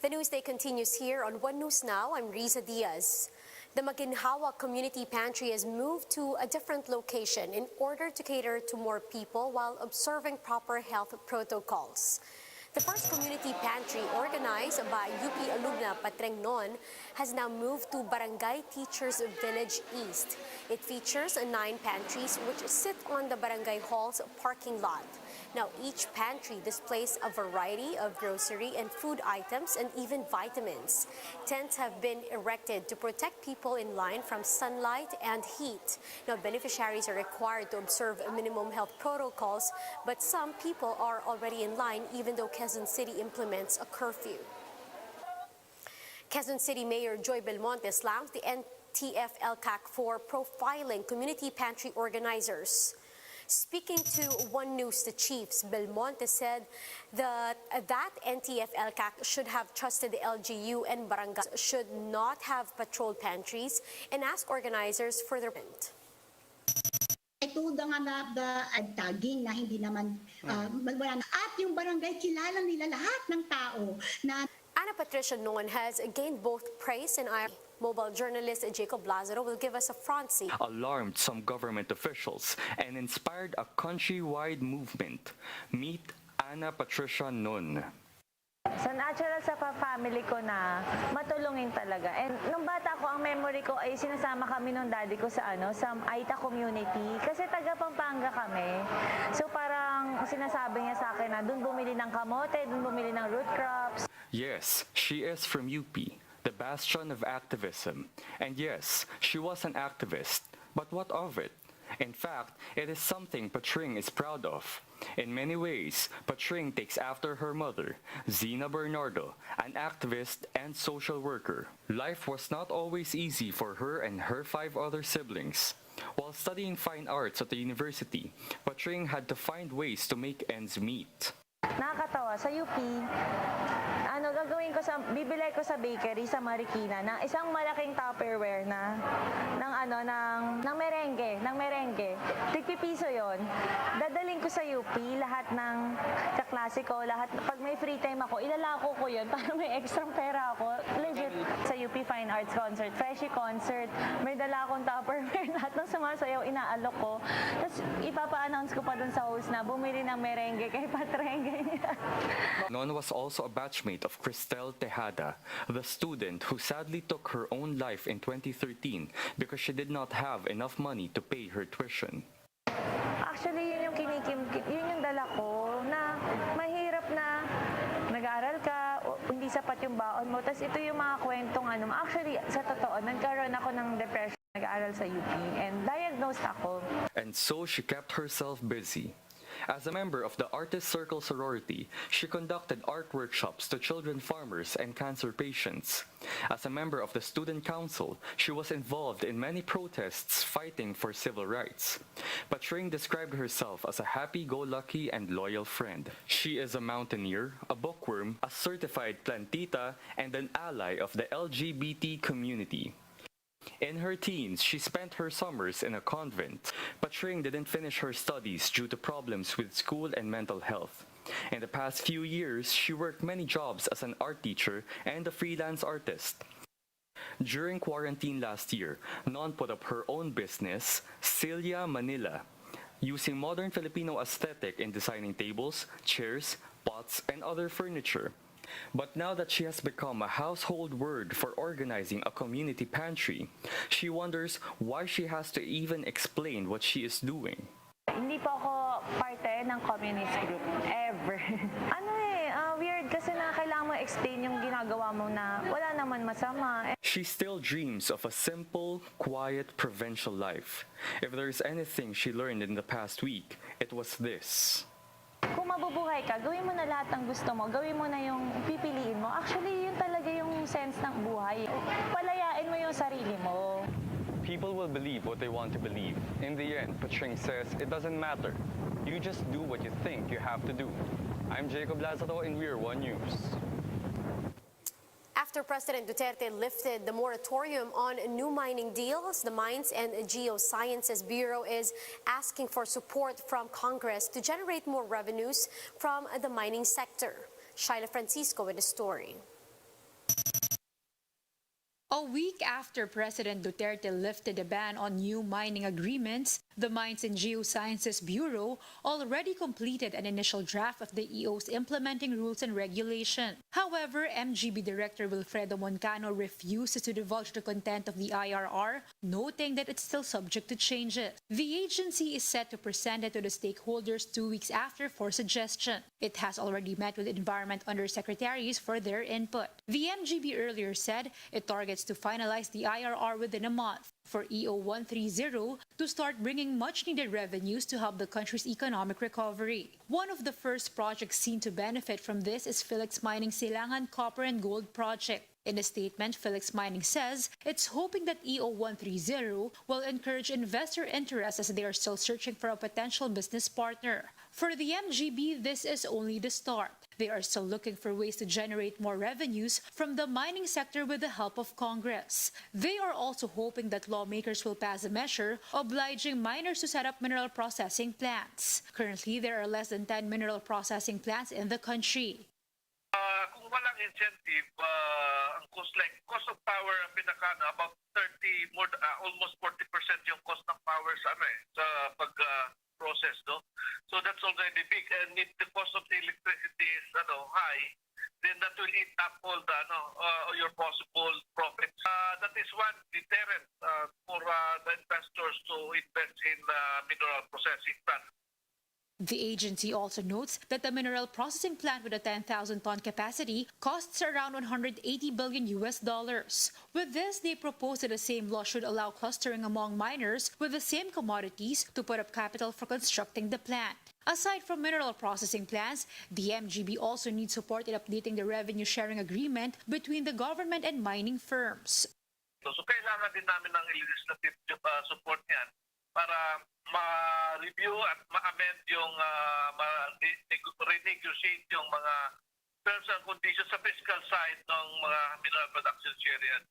The Newsday continues here on One News Now. I'm Riza Diaz. The Maginhawa Community Pantry has moved to a different location in order to cater to more people while observing proper health protocols. The first community pantry organized by UP alumna Patrengnon has now moved to Barangay Teachers Village East. It features 9 pantries which sit on the barangay hall's parking lot. Now each pantry displays a variety of grocery and food items and even vitamins. Tents have been erected to protect people in line from sunlight and heat. Now beneficiaries are required to observe minimum health protocols, but some people are already in line even though Quezon City implements a curfew. Quezon City Mayor Belmonte slammed the NTF-ELCAC for profiling community pantry organizers. Speaking to One News, the chiefs, Belmonte said that NTF-ELCAC should have trusted the LGU and barangays should not have patrol pantries and ask organizers for their input. Ito nga tagging na hindi naman wala na. At yung barangay kilala nila lahat ng tao na Ana Patricia Noon has gained both praise and irony. Mobile journalist Jacob Lazaro will give us a front seat. Alarmed some government officials and inspired a countrywide movement. Meet Ana Patricia Noon. So natural sa family ko na matulungin talaga. And nung bata ko, ang memory ko ay sinasama kami nung daddy ko sa sa Aita community. Kasi taga Pampanga kami. So parang sinasabi niya sa akin na doon bumili ng kamote, doon bumili ng root crops. Yes, she is from UP, the bastion of activism. And yes, she was an activist. But what of it? In fact, it is something Patring is proud of. In many ways, Patring takes after her mother, Zina Bernardo, an activist and social worker. Life was not always easy for her and her 5 other siblings. While studying fine arts at the university, Patring had to find ways to make ends meet. Nakakatawa, sa UP, gagawin ko bibili ko sa bakery sa Marikina ng isang malaking Tupperware na ng merengue. Tig-pipiso 'yon. Dadaling ko sa UP lahat ng kaklase ko, lahat pag may free time ako, ilalako ko 'yon para may extra pera ako. Legit sa UP Fine Arts Concert, Freshie Concert, may dala akong Tupperware, lahat ng sumasayaw inaalok ko. Tapos ipapa-announce ko pa dun sa host na bumili ng merengue kay Patreng. Non was also a batchmate of Cristel Tejada, the student who sadly took her own life in 2013 because she did not have enough money to pay her tuition. Actually, yun yung yun yung dala ko na mahirap na nag-aaral ka, hindi sapat yung baon mo. Tapos ito yung mga kwentong Actually, sa totoo, nagkaroon ako ng depression, nag-aaral sa UP, and diagnosed ako. And so she kept herself busy. As a member of the Artist Circle sorority, she conducted art workshops to children farmers and cancer patients. As a member of the student council, she was involved in many protests fighting for civil rights. Patring described herself as a happy-go-lucky and loyal friend. She is a mountaineer, a bookworm, a certified plantita, and an ally of the LGBT community. In her teens, she spent her summers in a convent. Patring didn't finish her studies due to problems with school and mental health. In the past few years, she worked many jobs as an art teacher and a freelance artist. During quarantine last year, Non put up her own business, Celia Manila, using modern Filipino aesthetic in designing tables, chairs, pots, and other furniture. But now that she has become a household word for organizing a community pantry, she wonders why she has to even explain what she is doing. Hindi po ako parte ng communist group, ever. Weird kasi na kailangan mo explain yung ginagawa mo na wala naman masama. She still dreams of a simple, quiet, provincial life. If there's anything she learned in the past week, it was this. Kung mabubuhay ka, gawin mo na lahat ng gusto mo. Gawin mo na yung pipiliin mo. Actually, yun talaga yung sense ng buhay. Palayain mo yung sarili mo. People will believe what they want to believe. In the end, Patring says it doesn't matter. You just do what you think you have to do. I'm Jacob Lazaro and we're One News. After President Duterte lifted the moratorium on new mining deals, the Mines and Geosciences Bureau is asking for support from Congress to generate more revenues from the mining sector. Shaila Francisco with the story. A week after President Duterte lifted the ban on new mining agreements, the Mines and Geosciences Bureau already completed an initial draft of the EO's implementing rules and regulation. However, MGB Director Wilfredo Moncano refuses to divulge the content of the IRR, noting that it's still subject to changes. The agency is set to present it to the stakeholders 2 weeks after for suggestion. It has already met with Environment Undersecretaries for their input. The MGB earlier said it targets to finalize the IRR within a month for EO 130 to start bringing much-needed revenues to help the country's economic recovery. One of the first projects seen to benefit from this is Philex Mining Silangan Copper and Gold Project. In a statement, Philex Mining says it's hoping that EO 130 will encourage investor interest as they are still searching for a potential business partner. For the MGB, this is only the start. They are still looking for ways to generate more revenues from the mining sector with the help of Congress. They are also hoping that lawmakers will pass a measure obliging miners to set up mineral processing plants. Currently, there are less than 10 mineral processing plants in the country. Kung walang incentive, ang cost of power ang pinakano about 30 more almost 40% yung cost ng power sa sa pag process, no? So that's already big, and if the cost of the electricity is high, then that will eat up all the your possible profits. That is one deterrent for the investors to invest in mineral processing plants. The agency also notes that the mineral processing plant with a 10,000-ton capacity costs around $180 billion. With this, they propose that the same law should allow clustering among miners with the same commodities to put up capital for constructing the plant. Aside from mineral processing plants, the MGB also needs support in updating the revenue sharing agreement between the government and mining firms. So kailangan din namin ng legislative support niyan para ma-review at ma-amend yung renegotiate yung mga terms and conditions sa fiscal side ng mga mineral production sharing.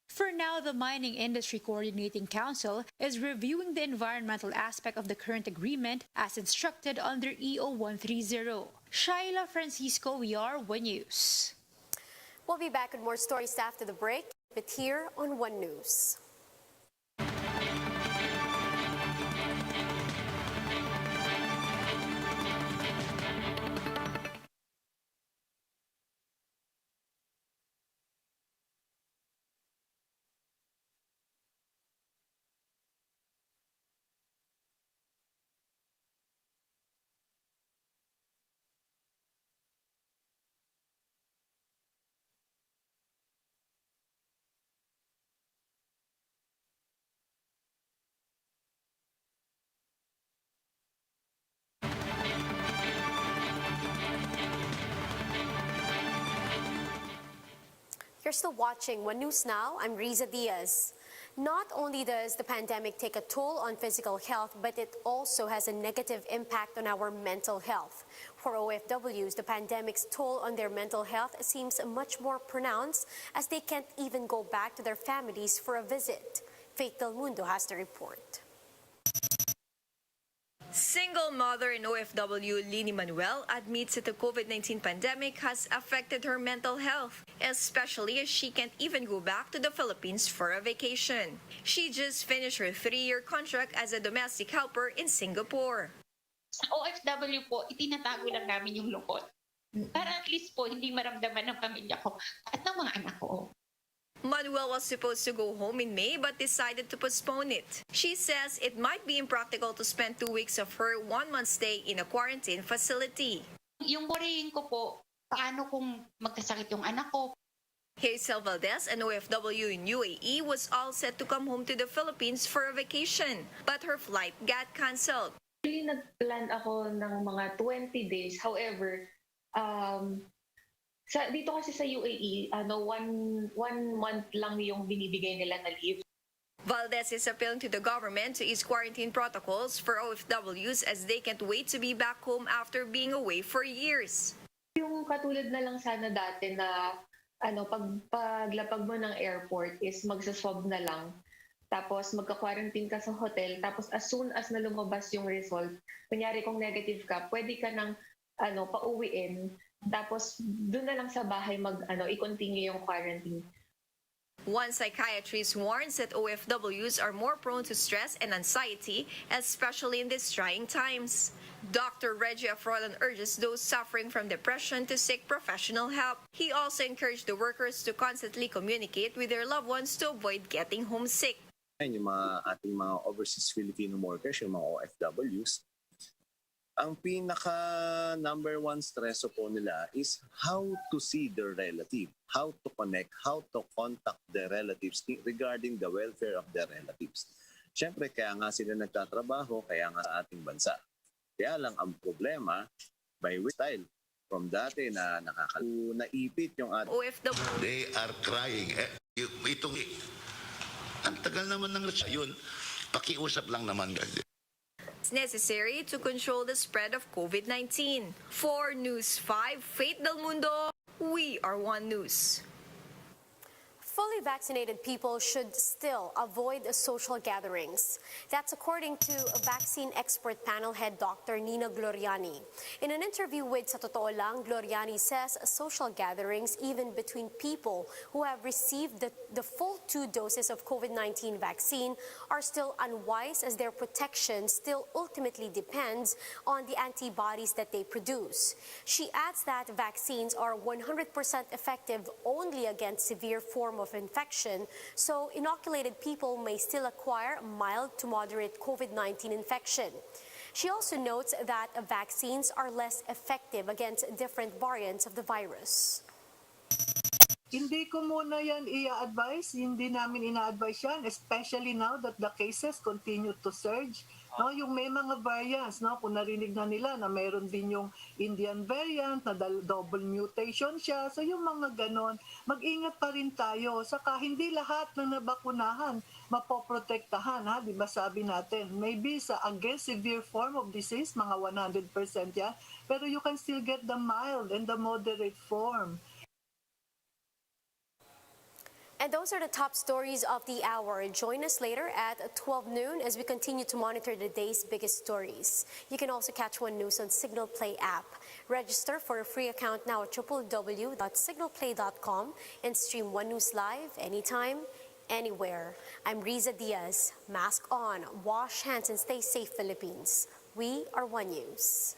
For now, the Mining Industry Coordinating Council is reviewing the environmental aspect of the current agreement as instructed under EO 130. Shaila Francisco, we are One News. We'll be back with more stories after the break, but here on One News. You're still watching One News Now. I'm Riza Diaz. Not only does the pandemic take a toll on physical health, but it also has a negative impact on our mental health. For OFWs, the pandemic's toll on their mental health seems much more pronounced as they can't even go back to their families for a visit. Faith Del Mundo has the report. Single mother in OFW Lini Manuel admits that the COVID-19 pandemic has affected her mental health, especially as she can't even go back to the Philippines for a vacation. She just finished her 3-year contract as a domestic helper in Singapore. Sa OFW po, itinatago lang namin yung lungkot. Para at least po hindi maramdaman ng pamilya ko at ng mga anak ko. Manuel was supposed to go home in May but decided to postpone it. She says it might be impractical to spend 2 weeks of her 1-month stay in a quarantine facility. Yung worrying ko po, paano kung magkasakit yung anak ko? Hazel Valdez, an OFW in UAE, was all set to come home to the Philippines for a vacation, but her flight got cancelled. Actually, nag-plan ako ng mga 20 days. However, dito kasi sa UAE, one month lang yung binibigay nila na leave. Valdez is appealing to the government to ease quarantine protocols for OFWs as they can't wait to be back home after being away for years. Yung katulad na lang sana dati na paglapag mo ng airport is magsaswab na lang. Tapos magka-quarantine ka sa hotel. Tapos as soon as na lumabas yung result, kunyari kung negative ka, pwede ka nang pauwiin. Tapos doon na lang sa bahay i-continue yung quarantine. One psychiatrist warns that OFWs are more prone to stress and anxiety, especially in these trying times. Dr. Reggie Afrolan urges those suffering from depression to seek professional help. He also encouraged the workers to constantly communicate with their loved ones to avoid getting homesick. Yung ating mga overseas Filipino workers, yung mga OFWs, ang pinaka number one stress po nila is how to see their relative, how to connect, how to contact their relatives regarding the welfare of their relatives. Siyempre, kaya nga sila nagtatrabaho, kaya nga sa ating bansa. Kaya lang ang problema, by which style, from dati na naipit yung ating OFW. They are crying. Ang tagal naman ng yun, pakiusap lang naman. It's necessary to control the spread of COVID-19. For News 5, Faith Del Mundo, we are One News. Fully vaccinated people should still avoid social gatherings. That's according to a vaccine expert panel head Dr. Nina Gloriani. In an interview with Sa Totoo Lang, Gloriani says social gatherings, even between people who have received the full 2 doses of COVID-19 vaccine, are still unwise as their protection still ultimately depends on the antibodies that they produce. She adds that vaccines are 100% effective only against severe form of infection, so inoculated people may still acquire mild to moderate COVID-19 infection. She also notes that vaccines are less effective against different variants of the virus. Hindi ko muna yan i-advise, hindi namin ina-advise yan, especially now that the cases continue to surge. No, yung may mga variants, no, kung narinig na nila na mayroon din yung Indian variant na double mutation siya. So yung mga ganon, mag-ingat pa rin tayo. Saka hindi lahat ng nabakunahan mapoprotektahan, ha? Di ba sabi natin, maybe sa against severe form of disease, mga 100% yan, pero you can still get the mild and the moderate form. And those are the top stories of the hour. Join us later at 12 noon as we continue to monitor the day's biggest stories. You can also catch One News on Signal Play app. Register for a free account now at www.signalplay.com and stream One News live anytime, anywhere. I'm Riza Diaz. Mask on, wash hands, and stay safe, Philippines. We are One News.